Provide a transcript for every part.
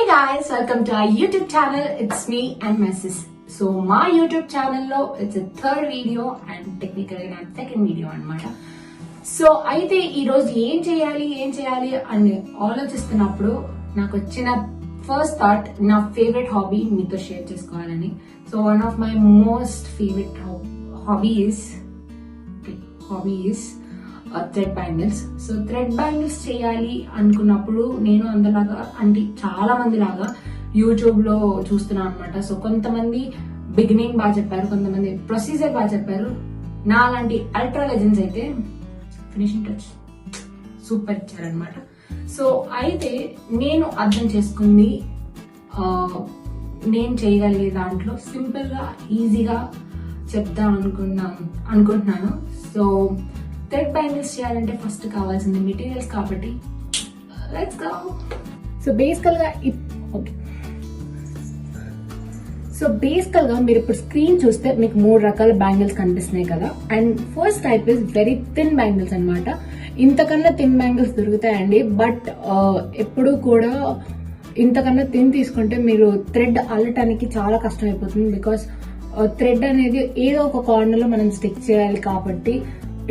Hey guys, welcome to our YouTube channel. It's me and my sis. So my YouTube channel lo it's a third video and technically నా second video అన్నమాట. So అయితే ఈ రోజు ఏం చేయాలి అని ఆలోచిస్తున్నప్పుడు నాకు వచ్చిన ఫస్ట్ థాట్ నా ఫేవరెట్ హాబీ మీతో షేర్ చేసుకోవాలని. So one of my most favourite hobby is thread bangles. So thread bangles చేయాలి అనుకున్నప్పుడు నేను అందలాగా అంటే చాలా మంది లాగా యూట్యూబ్ లో చూస్తున్నాను అనమాట. సో కొంతమంది బిగినింగ్ బాగా చెప్పారు, కొంతమంది ప్రొసీజర్ బాగా చెప్పారు. నా లాంటి అల్ట్రా లెజెండ్స్ అయితే ఫినిషింగ్ టచ్ సూపర్ ఇచ్చారనమాట. సో అయితే నేను అర్థం చేసుకుంది నేను చేయగలిగే దాంట్లో సింపుల్ గా ఈజీగా చెప్దాం అనుకుంటున్నాను. సో థ్రెడ్ బ్యాంగిల్స్ చేయాలంటే ఫస్ట్ కావాల్సింది మెటీరియల్స్ కాబట్టి లెట్స్ గో. సో బేసికల్ గా మీరు ఇప్పుడు స్క్రీన్ చూస్తే మీకు 3 రకాల బ్యాంగిల్స్ కనిపిస్తున్నాయి కదా. And first type is very thin bangles అనమాట. ఇంతకన్నా థిన్ బ్యాంగిల్స్ దొరుకుతాయండి, బట్ ఎప్పుడు కూడా ఇంతకన్నా థిన్ తీసుకుంటే మీరు థ్రెడ్ అల్లటానికి చాలా కష్టం అయిపోతుంది. బికాస్ థ్రెడ్ అనేది ఏదో ఒక కార్నర్ లో మనం స్టిక్ చేయాలి కాబట్టి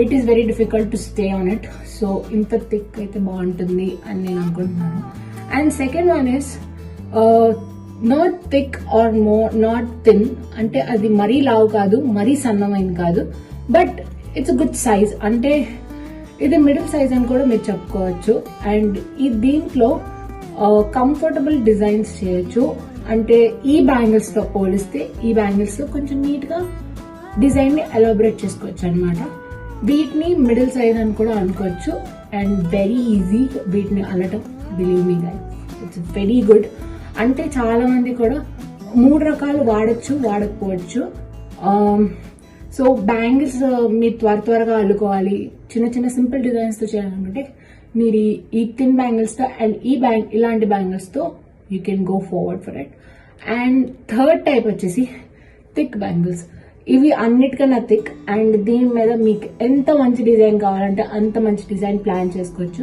it is very difficult to stay on it. So ఇంత థిక్ అయితే బాగుంటుంది అని నేను అనుకుంటున్నాను. And second one is not thick or not thin, అంటే అది మరీ లావు కాదు, మరీ సన్నమైంది కాదు, బట్ ఇట్స్ గుడ్ సైజ్. అంటే ఇది మిడిల్ సైజ్ అని కూడా మీరు చెప్పుకోవచ్చు. అండ్ ఈ దీంట్లో కంఫర్టబుల్ డిజైన్స్ చేయొచ్చు. అంటే ఈ బ్యాంగిల్స్ తో పోలిస్తే ఈ బ్యాంగిల్స్ తో కొంచెం నీట్ గా డిజైన్ ని ఎలాబరేట్ చేసుకోవచ్చు అనమాట. వీటిని మిడిల్ సైజ్ అని కూడా అనుకోవచ్చు. అండ్ వెరీ ఈజీ వీటిని అల్లటం, believe me guys, it's very good. అంటే చాలా మంది కూడా 3 రకాలు వాడచ్చు, వాడకపోవచ్చు. సో బ్యాంగిల్స్ మీరు త్వరగా అల్లుకోవాలి, చిన్న సింపుల్ డిజైన్స్ తో చేయాలనుకుంటే మీరు ఈ థిన్ బ్యాంగిల్స్ తో అండ్ ఇలాంటి బ్యాంగిల్స్ తో you can go forward for it. And third type వచ్చేసి థిక్ బ్యాంగిల్స్. ఇవి అన్నిటికన్నా థిక్ అండ్ దీని మీద మీకు ఎంత మంచి డిజైన్ కావాలంటే అంత మంచి డిజైన్ ప్లాన్ చేసుకోవచ్చు.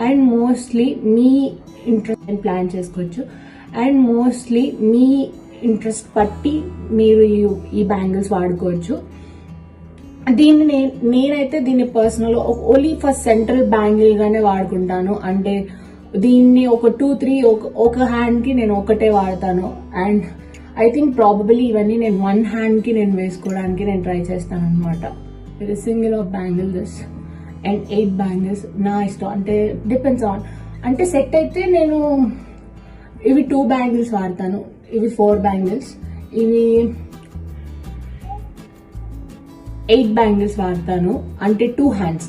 అండ్ మోస్ట్లీ మీ ఇంట్రెస్ట్ బట్టి మీరు ఈ బ్యాంగిల్స్ వాడుకోవచ్చు. దీన్ని నేనైతే దీన్ని personal only for central bangle గానే వాడుకుంటాను. అంటే దీన్ని ఒక 2-3 ఒక హ్యాండ్ కి నేను ఒకటే వాడతాను. అండ్ ఐ థింక్ ప్రాబబలీ ఇవన్నీ నేను 1 హ్యాండ్ కి నేను వేసుకోవడానికి నేను ట్రై చేస్తాను అనమాట. ఇది single of bangle this and 8 bangles నా ఇష్టం. అంటే డిపెండ్స్ ఆన్, అంటే సెట్ అయితే నేను ఇవి 2 బ్యాంగిల్స్ వాడతాను, ఇవి 4 బ్యాంగిల్స్, ఇవి 8 బ్యాంగిల్స్ వాడతాను. అంటే 2 హ్యాండ్స్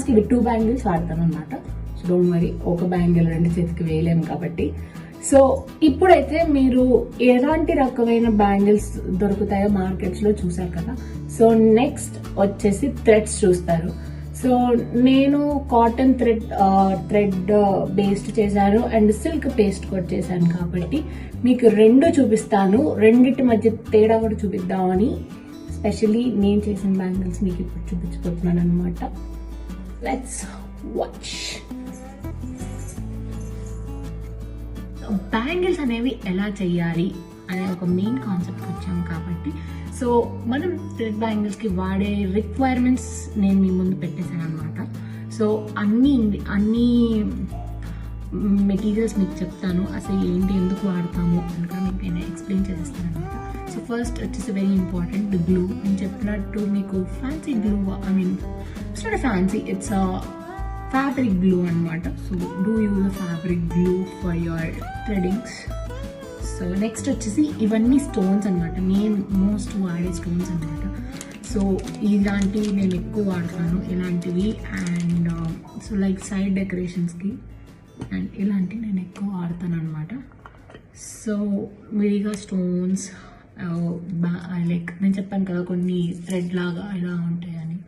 కి ఇవి 2 బ్యాంగిల్స్ వాడతాను అనమాట. సో డోంట్ వరీ, ఒక బ్యాంగిల్ 2 చేతికి వేయలేము కాబట్టి. సో ఇప్పుడైతే మీరు ఎలాంటి రకమైన బ్యాంగిల్స్ దొరుకుతాయో మార్కెట్స్ లో చూసారు కదా. సో నెక్స్ట్ వచ్చేసి థ్రెడ్స్ చూస్తారు. సో నేను కాటన్ థ్రెడ్ బేస్డ్ చేశాను అండ్ సిల్క్ పేస్ట్ కూడా చేశాను కాబట్టి మీకు 2 చూపిస్తాను. రెండిటి మధ్య తేడా కూడా చూపిద్దామని స్పెషల్లీ నేను చేసిన బ్యాంగిల్స్ మీకు ఇప్పుడు చూపించబోతున్నాను అనమాట. Let's watch. బ్యాంగిల్స్ అనేవి ఎలా చేయాలి అనే ఒక మెయిన్ కాన్సెప్ట్ వచ్చాం కాబట్టి సో మనం థ్రెడ్ బ్యాంగిల్స్ కి వాడే రిక్వైర్మెంట్స్ నేను మీ ముందు పెట్టేశాను అనమాట. సో అన్ని మెటీరియల్స్ మీకు చెప్తాను, అసలు ఏంటి ఎందుకు వాడతాము అని కూడా మీకు నేను ఎక్స్ప్లెయిన్ చేసేస్తాను అనమాట. సో ఫస్ట్ వచ్చేసి వెరీ ఇంపార్టెంట్ గ్లూ. నేను చెప్పినట్టు మీకు fancy glue, I mean it's not fancy, it's fabric glue అనమాట. So do use a fabric glue for your threadings. So next వచ్చేసి ఇవన్నీ స్టోన్స్ అనమాట, నేను మోస్ట్ వాడే స్టోన్స్ అనమాట. సో ఇలాంటివి నేను ఎక్కువ వాడతాను, ఇలాంటివి. అండ్ సో లైక్ సైడ్ డెకరేషన్స్కి అండ్ ఇలాంటివి నేను ఎక్కువ వాడతాను అనమాట. సో విడిగా స్టోన్స్ లైక్ నేను చెప్పాను కదా కొన్ని థ్రెడ్ లాగా ఇలా ఉంటాయని.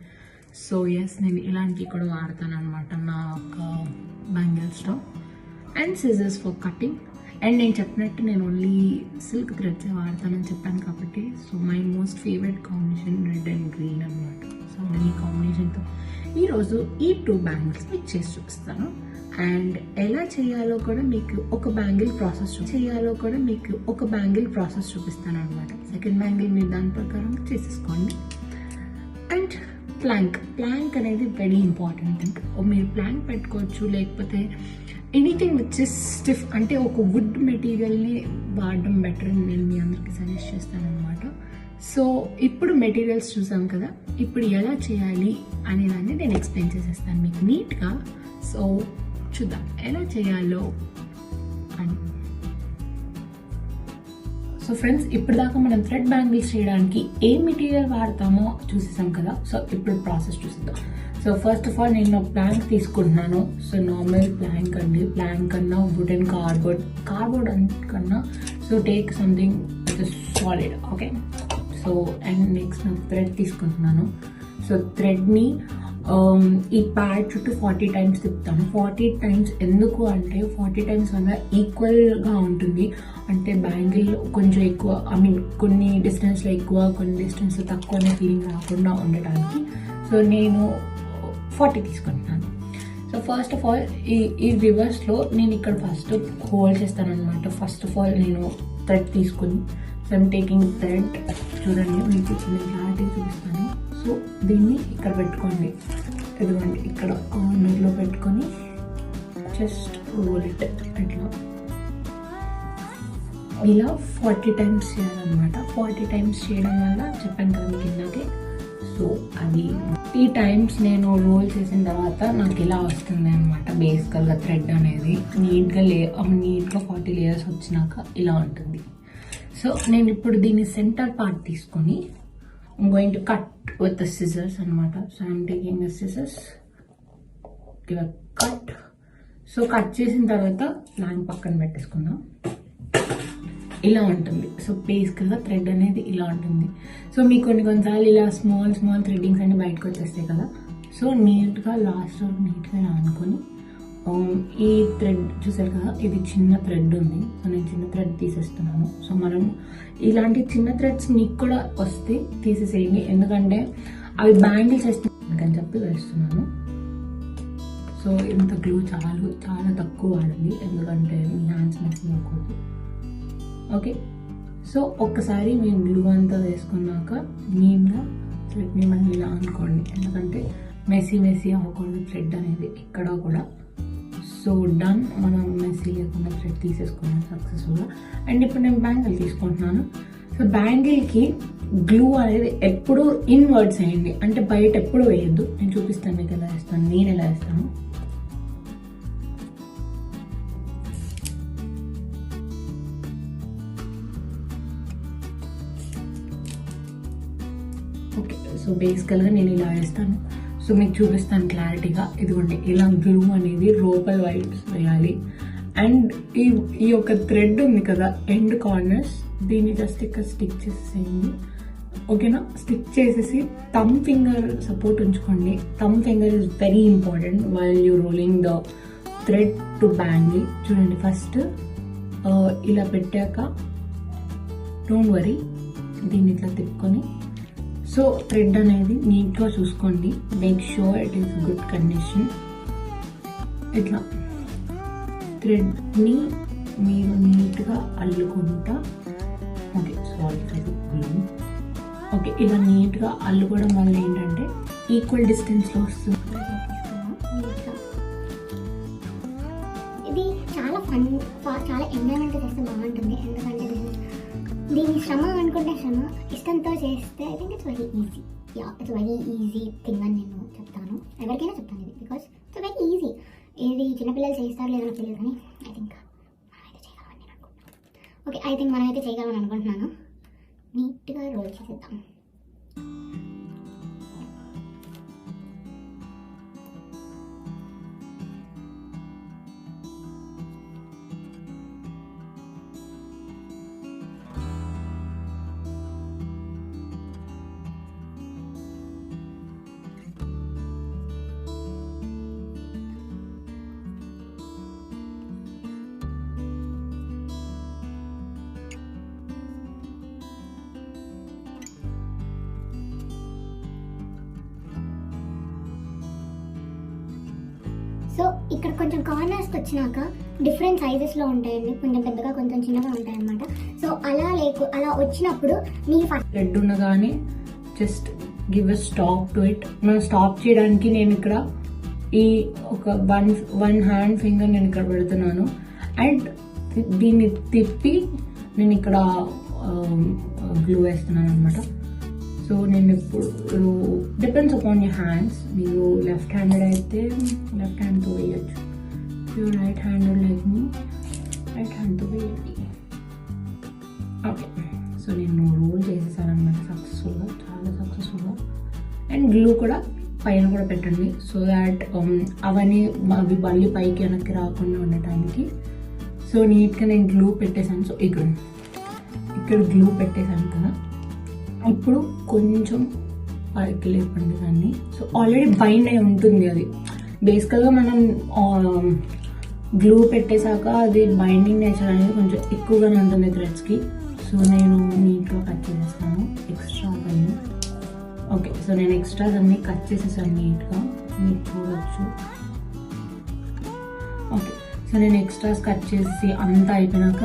సో ఎస్, నేను ఇలాంటివి కూడా వాడతాను అనమాట నా ఒక బ్యాంగిల్స్లో. And scissors for cutting. అండ్ నేను చెప్పినట్టు నేను ఓన్లీ సిల్క్ థ్రెడ్స్ వాడతానని చెప్పాను కాబట్టి so my most favourite combination red and green అనమాట. సో ఈ కాంబినేషన్తో ఈరోజు ఈ 2 బ్యాంగిల్స్ మీకు చేసి చూపిస్తాను అండ్ ఎలా చేయాలో కూడా మీకు ఒక బ్యాంగిల్ ప్రాసెస్ చూపిస్తాను అనమాట. సెకండ్ బ్యాంగిల్ మీరు దాని ప్రకారం చేసేసుకోండి. అండ్ ప్లాంక్ అనేది వెరీ ఇంపార్టెంట్ థింగ్. మీరు ప్లాంక్ పెట్టుకోవచ్చు, లేకపోతే ఎనీథింగ్ విచ్ ఇస్ స్టిఫ్, అంటే ఒక వుడ్ మెటీరియల్ని వాడడం బెటర్ అని నేను మీ అందరికీ సజెస్ట్ చేస్తాను అనమాట. సో ఇప్పుడు మెటీరియల్స్ చూసాం కదా, ఇప్పుడు ఎలా చేయాలి అనేదాన్ని నేను ఎక్స్ప్లెయిన్ చేసేస్తాను మీకు నీట్గా. సో చూద్దాం ఎలా చేయాలో అని. సో ఫ్రెండ్స్, ఇప్పుడు దాకా మనం థ్రెడ్ బ్యాంగిల్స్ చేయడానికి ఏ మెటీరియల్ వాడతామో చూసేసాం కదా. సో ఇప్పుడు ప్రాసెస్ చూసేద్దాం. సో ఫస్ట్ ఆఫ్ ఆల్ నేను ప్లాంక్ తీసుకుంటున్నాను. సో నార్మల్ ప్లాంక్ అండి, ప్లాంక్ కన్నా వుడెన్ కార్డ్బోర్డ్ కన్నా so take something solid. Okay, so and next నేను థ్రెడ్ తీసుకుంటున్నాను. సో థ్రెడ్ని ఈ ప్యాడ్ చుట్టూ 40 టైమ్స్ తిప్పుతాను. 40 టైమ్స్ ఎందుకు అంటే 40 టైమ్స్ వల్ల ఈక్వల్గా ఉంటుంది. అంటే బ్యాంగిల్ కొంచెం ఎక్కువ, కొన్ని డిస్టెన్స్లో ఎక్కువ, కొన్ని డిస్టెన్స్లో తక్కువ అనే ఫీలింగ్ రాకుండా ఉండటానికి సో నేను 40 తీసుకుంటున్నాను. సో ఫస్ట్ ఆఫ్ ఆల్ ఈ రివర్స్లో నేను ఇక్కడ ఫస్ట్ హోల్డ్ చేస్తాను అనమాట. ఫస్ట్ ఆఫ్ ఆల్ నేను థ్రెడ్ తీసుకుని సో ఐమ్ టేకింగ్ థ్రెడ్. చూడండి, మీకు నేను క్లారిటీ చూపిస్తాను. సో దీన్ని ఇక్కడ పెట్టుకోండి, ఇదిగోండి ఇక్కడ కార్నర్లో పెట్టుకొని జస్ట్ రోల్ ఇట్ ఇలా 40 టైమ్స్ చేయాలన్నమాట. 40 టైమ్స్ చేయడం వల్ల చెప్పాను కదా మీకు ఇందాకే. సో అది 30 టైమ్స్ నేను రోల్ చేసిన తర్వాత నాకు ఇలా వస్తుంది అనమాట. బేసికల్గా థ్రెడ్ అనేది నీట్గా 40 లేయర్స్ వచ్చినాక ఇలా ఉంటుంది. సో నేను ఇప్పుడు దీన్ని సెంటర్ పార్ట్ తీసుకొని I'm going to cut with the scissors అనమాట. So I'm taking the scissors, give a cut. So cut చేసిన తర్వాత ప్లాంక్ పక్కన పెట్టేసుకుందాం. ఇలా ఉంటుంది. సో బేసికల్గా థ్రెడ్ అనేది ఇలా ఉంటుంది. సో మీకు కొన్నిసార్లు ఇలా స్మాల్ థ్రెడ్డింగ్స్ అన్ని బయటకు వచ్చేస్తాయి కదా. సో నీట్గా లాస్ట్ వరకు నీట్గా ఇలా అనుకొని ఈ థ్రెడ్ చూసారు కదా, ఇది చిన్న థ్రెడ్ ఉంది. సో నేను చిన్న థ్రెడ్ తీసేస్తున్నాను. సో మనం ఇలాంటి చిన్న థ్రెడ్స్ మీకు కూడా వస్తే తీసేసేయండి, ఎందుకంటే అవి బ్యాంగిల్స్ వేస్తాను చెప్పి వేస్తున్నాను. సో ఇంత గ్లూ చాలా తక్కువ వాడండి, ఎందుకంటే మీ హ్యాండ్స్ మెస్ అవ్వకూడదు. ఓకే, సో ఒక్కసారి మేము గ్లూ అంతా వేసుకున్నాక నీట్గా థ్రెడ్ని మనం ఇలా అనుకోండి, ఎందుకంటే మెస్సీ అవ్వకూడదు థ్రెడ్ అనేది ఎక్కడ కూడా. సో డన్, మనం మెస్సీ లేకుండా థ్రెడ్ తీసేసుకున్నాం సక్సెస్ఫుల్గా. అండ్ ఇప్పుడు నేను బ్యాంగిల్ తీసుకుంటున్నాను. సో బ్యాంగిల్కి గ్లూ అనేది ఎప్పుడు ఇన్వర్డ్స్ వేయండి, అంటే బయట ఎప్పుడు వేయద్దు. నేను చూపిస్తాను మీకు ఎలా వేస్తాను, నేను ఎలా వేస్తాను. ఓకే, సో బేసికల్గా నేను ఇలా వేస్తాను. సో మీకు చూపిస్తాను క్లారిటీగా. ఇదిగోండి, ఇలా గ్లూ అనేది లోపల వైపు వేయాలి. అండ్ ఈ యొక్క థ్రెడ్ ఉంది కదా ఎండ్ కార్నర్స్, దీన్ని జస్ట్ ఇక్కడ స్టిక్ చేసేసేయండి. ఓకేనా, స్టిక్ చేసేసి థమ్ ఫింగర్ సపోర్ట్ ఉంచుకోండి. Thumb finger is very important while you rolling the thread to bangle. చూడండి, ఫస్ట్ ఇలా పెట్టాక డోంట్ వరీ, దీన్ని ఇట్లా తిప్పుకొని సో థ్రెడ్ అనేది నీట్గా చూసుకోండి. Make sure it is good condition. ఇట్లా థ్రెడ్ని మీరు నీట్గా అల్లుకుంటా. ఓకే, ఇలా నీట్గా అల్లుకోవడం వల్ల ఏంటంటే ఈక్వల్ డిస్టెన్స్లో వస్తుంది. ఇది చాలా ఫన్, చాలా ఎంజాయ్మెంట్ చేస్తే బాగుంటుంది. ఎందుకంటే దీని శ్రమ అనుకుంటే శ్రమ, ఇష్టంతో చేస్తే I think it's very easy. It's very easy thing అని నేను చెప్తాను, ఎవరికైనా చెప్తాను ఇది, బికాస్ ఇట్స్ వెరీ ఈజీ. ఇది చిన్నపిల్లలు చేస్తారు లేదని తెలియదు, కానీ ఐ థింక్ మనమైతే చేయగలమని నేను అనుకుంటున్నాను. ఓకే, ఐ థింక్ మనమైతే చేయగలమని అనుకుంటున్నాను. నీట్గా రోల్ చేసేద్దాం. కొంచెం కార్నర్స్కి వచ్చినాక డిఫరెంట్ సైజెస్లో ఉంటాయండి, కొంచెం పెద్దగా కొంచెం చిన్నగా ఉంటాయి అన్నమాట. సో అలా వచ్చినప్పుడు మీరు ఫస్ట్ రెడ్ ఉండగానే just give a stop to it. మనం స్టాప్ చేయడానికి నేను ఇక్కడ ఈ ఒక వన్ హ్యాండ్ ఫింగర్ నేను ఇక్కడ పెడుతున్నాను అండ్ దీన్ని తిప్పి నేను ఇక్కడ గ్లూ వేస్తున్నాను అనమాట. సో నేను ఇప్పుడు డిపెండ్స్ అపాన్ యూర్ హ్యాండ్స్. మీరు లెఫ్ట్ హ్యాండెడ్ అయితే లెఫ్ట్ హ్యాండ్తో వేయచ్చు, రైట్ హ్యాండెడ్ లైక్ మీ రైట్ హ్యాండ్తో వేయండి. ఓకే, సో నేను రోల్ చేసేసాను అనమాట సక్సెస్ఫుల్గా, చాలా సక్సెస్ఫుల్గా. అండ్ గ్లూ కూడా పైన కూడా పెట్టండి సో దాట్ అవన్నీ అవి మళ్ళీ పైకి వెనక్కి రాకుండా ఉండటానికి. సో నీట్గా నేను గ్లూ పెట్టేశాను. సో ఇక్కడ గ్లూ పెట్టేశాను కదా, ఇప్పుడు కొంచెం పైకి లేపండి దాన్ని. సో ఆల్రెడీ బైండ్ అయి ఉంటుంది అది. బేసికల్గా మనం గ్లూ పెట్టేశాక అది బైండింగ్ నేచర్ అనేది కొంచెం ఎక్కువగానే ఉంటుంది థ్రెడ్స్కి. సో నేను నీట్గా కట్ చేసేస్తాను ఎక్స్ట్రాస్ అన్నీ. ఓకే, సో నేను ఎక్స్ట్రాస్ అన్నీ కట్ చేసేసాను నీట్గా, మీరు చూడవచ్చు. ఓకే, సో నేను ఎక్స్ట్రాస్ కట్ చేసి అంతా అయిపోయినాక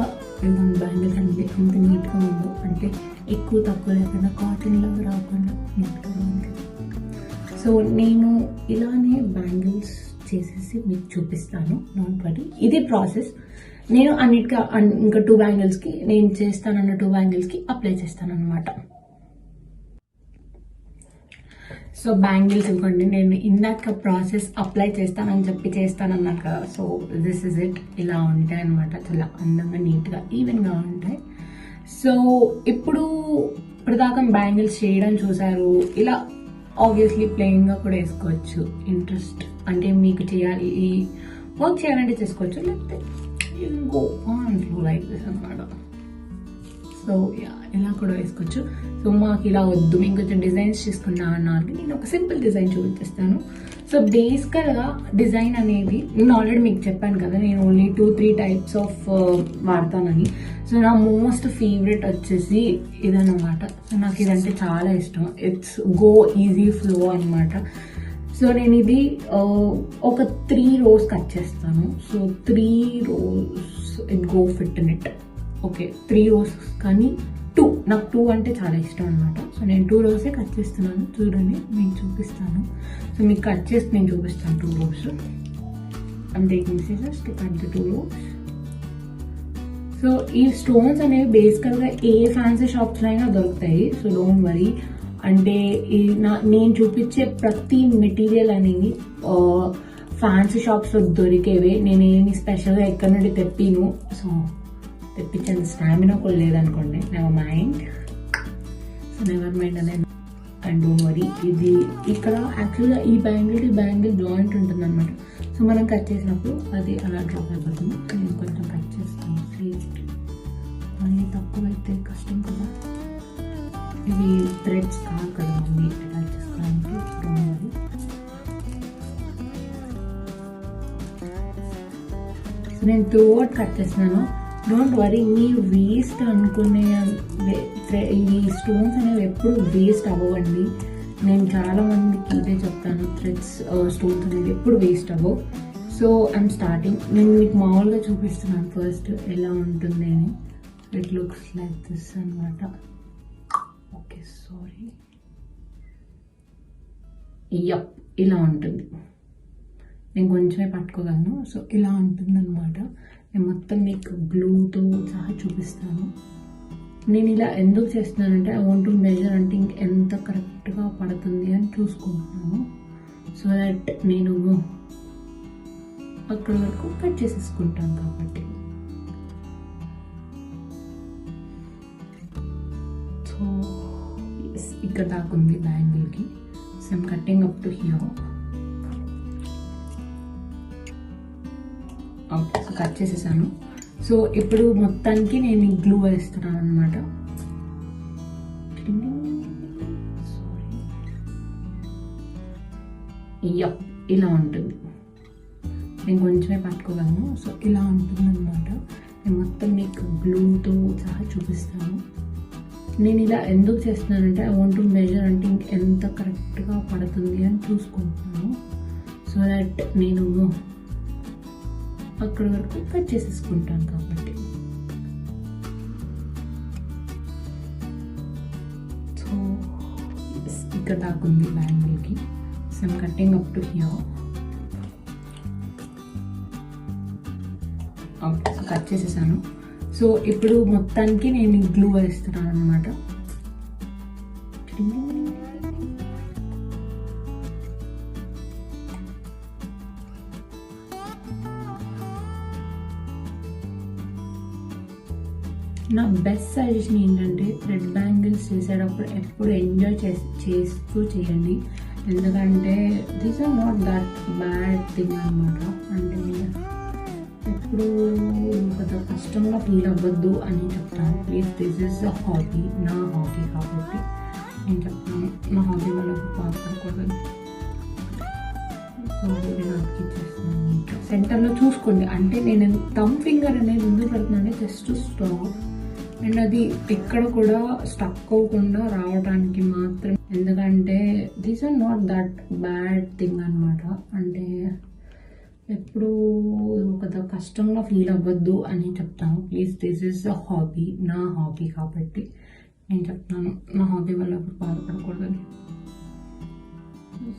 బ్యాంగిల్స్ అనేది అంత నీట్గా ఉందో, అంటే ఎక్కువ తక్కువ లేకుండా కాటన్లో రాకుండా నీట్గా ఉంది. సో నేను ఇలానే బ్యాంగిల్స్ చేసేసి మీకు చూపిస్తాను, నాట్ వరీ. ఇది ప్రాసెస్. నేను అన్నిటిగా ఇంకా 2 బ్యాంగిల్స్కి నేను చేస్తానన్న 2 బ్యాంగిల్స్కి అప్లై చేస్తాను అనమాట. సో బ్యాంగిల్స్ ఇవ్వండి, నేను ఇందాక ప్రాసెస్ అప్లై చేస్తానని చెప్పి చేస్తానన్నాక. So this is it. ఇలా ఉంటాయి అనమాట, చాలా అందంగా నీట్గా ఈవెన్గా ఉంటాయి. సో ఇప్పుడు దాకా బ్యాంగిల్స్ చేయడం చూసారు. ఇలా ఆబ్వియస్లీ ప్లెయిన్గా కూడా వేసుకోవచ్చు. ఇంట్రెస్ట్ అంటే మీకు చేయాలి, ఈ వర్క్ చేయాలంటే చేసుకోవచ్చు, లేకపోతే గో ఆన్ లైక్ దిస్ అనమాట. సో ఇలా కూడా వేసుకోవచ్చు. సో మాకు ఇలా వద్దు, మేము కొంచెం డిజైన్స్ చేసుకున్నా అన్నానికి నేను ఒక సింపుల్ డిజైన్ చూపిస్తాను. సో బేసికల్గా డిజైన్ అనేది నేను ఆల్రెడీ మీకు చెప్పాను కదా, నేను ఓన్లీ 2-3 టైప్స్ ఆఫ్ వాడతానని. సో నా మోస్ట్ ఫేవరెట్ వచ్చేసి ఇదన్నమాట. సో నాకు ఇదంటే చాలా ఇష్టం. ఇట్స్ గో ఈజీ ఫ్లో అనమాట. సో నేను ఇది ఒక 3 rows కట్ చేస్తాను. So 3 rows it go fit in it. Okay, 3 rows కానీ 2, నాకు 2 అంటే చాలా ఇష్టం అనమాట. సో నేను 2 rows కట్ చేస్తున్నాను. చూడండి, మీకు చూపిస్తాను. సో మీకు కట్ చేసి నేను చూపిస్తాను 2 rows. I'm taking scissors to cut the 2 rows. So ఈ స్టోన్స్ అనేవి బేసికల్గా ఏ ఫ్యాన్సీ షాప్స్లో అయినా దొరుకుతాయి. So don't worry. అంటే నేను చూపించే ప్రతి మెటీరియల్ అనేది ఫ్యాన్సీ షాప్స్లో దొరికేవే. నేనేమి స్పెషల్గా ఎక్కడి నుండి తెప్పిను. సో తెప్పించేంత స్టామినా కూడా లేదనుకోండి, never mind. So never mind అనేది అండ్ డోంట్ వరీ. ఇది ఇక్కడ యాక్చువల్గా ఈ బ్యాంగిల్ జాయింట్ ఉంటుంది అనమాట. సో మనం కట్ చేసినప్పుడు అది అలా డ్రాప్ అయిపోతుంది. నేను కొంచెం కట్ చేస్తాను ప్లీజ్. మళ్ళీ తక్కువ అయితే కష్టం కదా. ఇవి థ్రెడ్స్ కాదు కదా మళ్ళీ అటాచ్ చేసుకోవడానికి. Don't worry. సో నేను త్రూ అవుట్ కట్ చేస్తున్నాను. డోంట్ వరీ, మీరు వేస్ట్ అనుకునే ఈ స్టోన్స్ అనేవి ఎప్పుడు వేస్ట్ అవ్వండి. నేను చాలా మందికి ఇదే చెప్తాను, థ్రెడ్స్ స్టోన్స్ అనేవి ఎప్పుడు వేస్ట్ అవ్వవు. So I'm starting. నేను మీకు మామూలుగా చూపిస్తున్నాను ఫస్ట్ ఎలా ఉంటుంది అని. ఇట్ లుక్స్ లైక్ దిస్ అనమాట. Okay, sorry. యప్, ఇలా ఉంటుంది. నేను కొంచెమే పట్టుకోగలను. సో ఇలా ఉంటుంది అనమాట. నేను మొత్తం మీకు గ్లూతో సహా చూపిస్తాను. నేను ఇలా ఎందుకు చేస్తున్నానంటే ఐ వాంట్ టు మెజర్, అంటే ఇంకెంత కరెక్ట్గా పడుతుంది అని చూసుకుంటున్నాను. సో దట్ నేను అక్కడి వరకు కట్ చేసేసుకుంటాను కాబట్టి. సో ఇక్కడ దాకా ఉంది బ్యాంగిల్కి. So I'm cutting up to here. Okay, so cut చేసేసాను. సో ఇప్పుడు మొత్తానికి నేను గ్లూ వేస్తున్నాను అనమాట. యప్, ఇలా ఉంటుంది. నేను కొంచెమే పట్టుకోగలను. సో ఇలా ఉంటుంది అనమాట. నేను మొత్తం మీకు గ్లూతో సహా చూపిస్తాను. నేను ఇలా ఎందుకు చేస్తున్నానంటే ఐ వాంట్ టు మెజర్, అంటే ఇంకెంత కరెక్ట్గా పడుతుంది అని చూసుకుంటున్నాను. సో దట్ నేను అక్కడ వరకు కట్ చేసేసుకుంటాను కాబట్టి. సో ఇక్కడ దాకుంది బ్యాంగిల్కి. So I'm cutting up to here. Okay, so cut చేసేసాను. సో ఇప్పుడు మొత్తానికి నేను గ్లూ వేస్తున్నాను అనమాట. నా బెస్ట్ సజెషన్ ఏంటంటే రెడ్ బ్యాంగిల్స్ చేసేటప్పుడు ఎప్పుడు ఎంజాయ్ చేస్తూ చేయండి. ఎందుకంటే this are not that bad thing అనమాట. అంటే ఎప్పుడు పెద్ద కష్టంగా ఫీల్ అవ్వద్దు అని చెప్తాను. Please, this is a hobby, నా హాబీ కాబట్టి నేను చెప్తాను. నా హాబీ వాళ్ళకు బాధపడకూడదు. సో నేను అతికిచ్చేస్తున్నాను. సెంటర్లో చూసుకోండి. అంటే నేను థమ్ ఫింగర్ అనేది ఎందుకు పెడుతున్నాను, జస్ట్ స్టాప్. అండ్ అది ఎక్కడ కూడా స్టక్ అవ్వకుండా రావడానికి మాత్రం. ఎందుకంటే this are not that bad thing అనమాట. అంటే ఎప్పుడు పెద్ద కష్టంగా ఫీల్ అవ్వద్దు అని చెప్తాను. Please, this is a hobby, నా హాబీ కాబట్టి నేను చెప్తాను. నా హాబీ వల్ల ఎప్పుడు బాధపడకూడదని.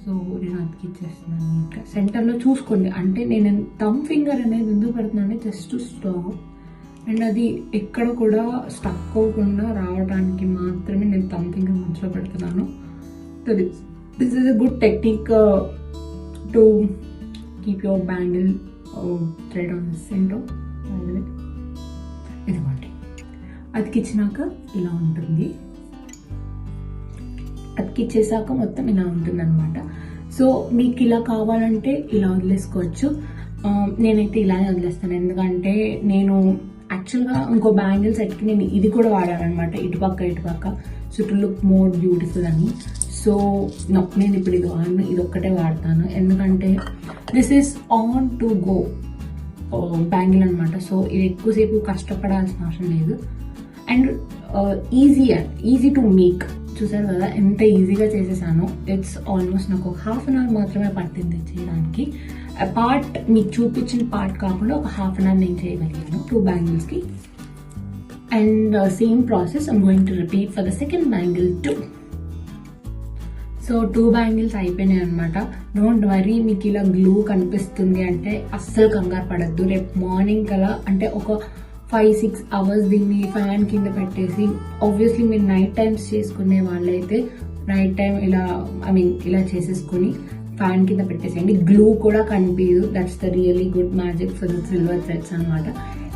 సో నేను అతికిచ్చేస్తున్నాను నీట్గా. సెంటర్లో చూసుకోండి. అంటే నేను థమ్ ఫింగర్ అనేది ఎందుకు పెడుతున్నాను, జస్ట్ స్టాప్. అండ్ అది ఎక్కడ కూడా స్టక్ అవ్వకుండా రావడానికి మాత్రమే నేను థమ్ ఫింగర్ మధ్యలో పెడుతున్నాను. So this is a good technique to keep your bangle thread on the centre. ఇదిగోండి, అతికిచ్చినాక ఇలా ఉంటుంది. అతికిచ్చేసాక మొత్తం ఇలా ఉంటుంది అనమాట. సో మీకు ఇలా కావాలంటే ఇలా వదిలేసుకోవచ్చు. నేనైతే ఇలానే వదిలేస్తాను. ఎందుకంటే నేను యాక్చువల్గా ఇంకో బ్యాంగిల్ సెట్కి నేను ఇది కూడా వాడాను అనమాట, ఇటుపక్క so to look more beautiful అని. సో నేను ఇప్పుడు ఇది ఒక్కటే వాడతాను. ఎందుకంటే this is on to go bangle అనమాట. సో ఇది ఎక్కువసేపు కష్టపడాల్సిన అవసరం లేదు. And easy to make. చూసారు కదా ఎంత ఈజీగా చేసేసాను. ఇట్స్ ఆల్మోస్ట్ నాకు 1/2 an hour మాత్రమే పట్టింది చేయడానికి. పార్ట్ మీకు చూపించిన పార్ట్ కాకుండా ఒక 1/2 an hour నేను చేయగలిగాను 2 బ్యాంగిల్స్కి. And same process I'm going to repeat for the second bangle too. So 2 bangles అయిపోయినాయి అనమాట. డోంట్ వరీ, మీకు ఇలా గ్లూ కనిపిస్తుంది అంటే అస్సలు కంగారు పడద్దు. రేపు మార్నింగ్ కలా అంటే ఒక 5-6 hours దీన్ని ఫ్యాన్ కింద పెట్టేసి, ఆబ్వియస్లీ మీరు నైట్ టైమ్స్ చేసుకునే వాళ్ళైతే నైట్ టైం ఇలా చేసేసుకొని ఫ్యాన్ కింద పెట్టేసేయండి. గ్లూ కూడా కనిపించదు. That's the really good magic for the silver threads అనమాట.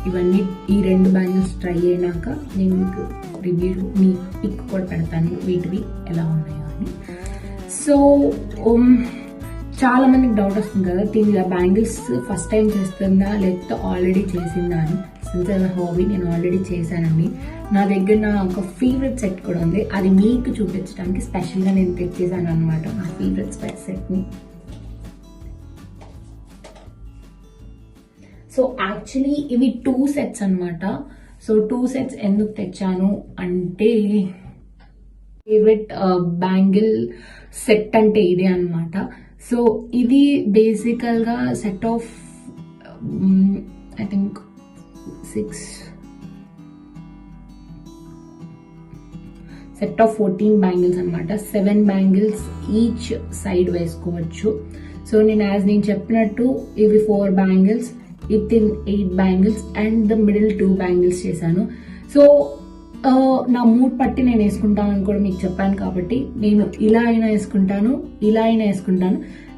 ఇవన్నీ ఈ 2 బ్యాంగిల్స్ ట్రై అయినాక నేను మీకు రివ్యూ మీ పిక్ కూడా పెడతాను వీటివి ఎలా ఉన్నాయో అని. సో చాలా మందికి డౌట్ వస్తుంది కదా, దీని బ్యాంగిల్స్ ఫస్ట్ టైం చేస్తుందా లేకపోతే ఆల్రెడీ చేసిందా అని. సిన్స్ హాబీ నేను ఆల్రెడీ చేశానండి. నా దగ్గర నా ఒక ఫేవరెట్ సెట్ కూడా ఉంది. అది మీకు చూపించడానికి స్పెషల్గా నేను తెచ్చేసాను అనమాట, నా ఫేవరెట్ సెట్ని. సో యాక్చువల్లీ ఇవి 2 sets అనమాట. సో 2 sets ఎందుకు తెచ్చాను అంటే ఫేవరెట్ బ్యాంగిల్ సెట్ అంటే ఇదే అనమాట. సో ఇది బేసికల్గా set of I think 14 bangles అనమాట. 7 బ్యాంగిల్స్ ఈచ్ సైడ్ వేసుకోవచ్చు. సో నేను చెప్పినట్టు ఇవి 4 bangles, with in 8 bangles and the middle 2 bangles చేశాను. సో నా మూడ్ పట్టి నేను వేసుకుంటాను అని కూడా మీకు చెప్పాను కాబట్టి నేను ఇలా అయినా వేసుకుంటాను,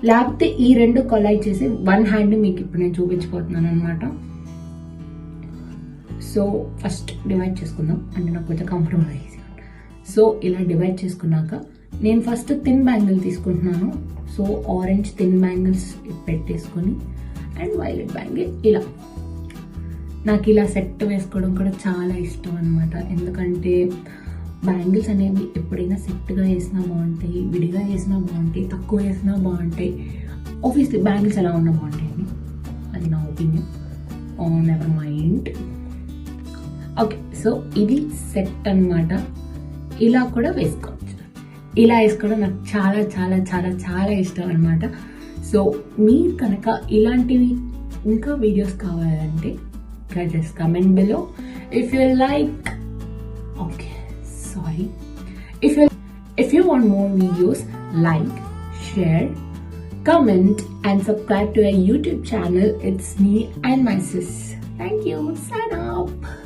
లేకపోతే ఈ 2 కొలైడ్ చేసి 1 హ్యాండ్ మీకు ఇప్పుడు నేను చూపించిపోతున్నాను అనమాట. సో ఫస్ట్ డివైడ్ చేసుకుందాం, అంటే నాకు కొంచెం కంఫర్టబుల్ ఈజీ. సో ఇలా డివైడ్ చేసుకున్నాక నేను ఫస్ట్ థిన్ బ్యాంగిల్ తీసుకుంటున్నాను. సో ఆరెంజ్ థిన్ బ్యాంగిల్స్ పెట్టేసుకొని అండ్ వైలెట్ బ్యాంగిల్ ఇలా. నాకు ఇలా సెట్ వేసుకోవడం కూడా చాలా ఇష్టం అనమాట. ఎందుకంటే బ్యాంగిల్స్ అనేవి ఎప్పుడైనా సెట్గా వేసినా బాగుంటాయి, విడిగా వేసినా బాగుంటాయి, తక్కువ వేసినా బాగుంటాయి. ఆబ్వియస్లీ బ్యాంగిల్స్ ఎలా ఉన్నా బాగుంటాయండి, అది నా opinion. Never mind. Okay, so ఇది సెట్ అనమాట. ఇలా కూడా వేసుకోవచ్చు. ఇలా వేసుకోవడం నాకు చాలా చాలా చాలా చాలా ఇష్టం అనమాట. సో మీరు కనుక ఇలాంటివి ఇంకా వీడియోస్ కావాలంటే just comment below. If you like, okay, sorry. If you want more videos, like, share, comment and subscribe to our YouTube channel. It's me and my sis. Thank you. Sign up.